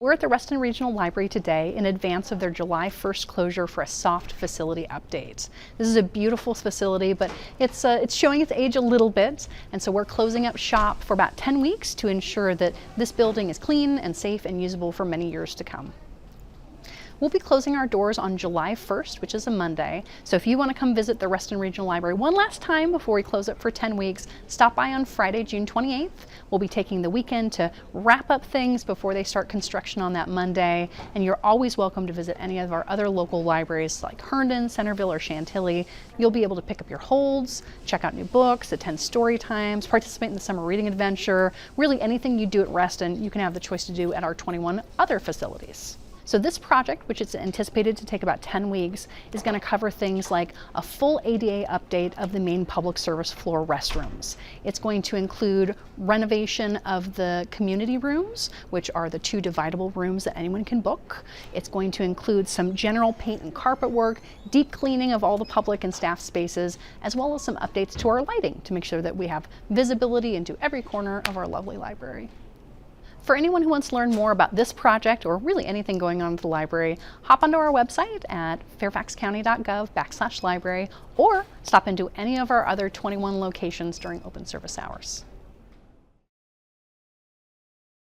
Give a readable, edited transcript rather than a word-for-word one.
We're at the Reston Regional Library today in advance of their July 1st closure for a soft facility update. This is a beautiful facility, but it's showing its age a little bit, and so we're closing up shop for about 10 weeks to ensure that this building is clean and safe and usable for many years to come. We'll be closing our doors on July 1st, which is a Monday. So if you want to come visit the Reston Regional Library one last time before we close it for 10 weeks, stop by on Friday, June 28th. We'll be taking the weekend to wrap up things before they start construction on that Monday. And you're always welcome to visit any of our other local libraries like Herndon, Centerville, or Chantilly. You'll be able to pick up your holds, check out new books, attend story times, participate in the summer reading adventure. Really anything you do at Reston, you can have the choice to do at our 21 other facilities. So this project, which is anticipated to take about 10 weeks, is going to cover things like a full ADA update of the main public service floor restrooms. It's going to include renovation of the community rooms, which are the 2 dividable rooms that anyone can book. It's going to include some general paint and carpet work, deep cleaning of all the public and staff spaces, as well as some updates to our lighting to make sure that we have visibility into every corner of our lovely library. For anyone who wants to learn more about this project or really anything going on at the library, hop onto our website at fairfaxcounty.gov/library or stop into any of our other 21 locations during open service hours.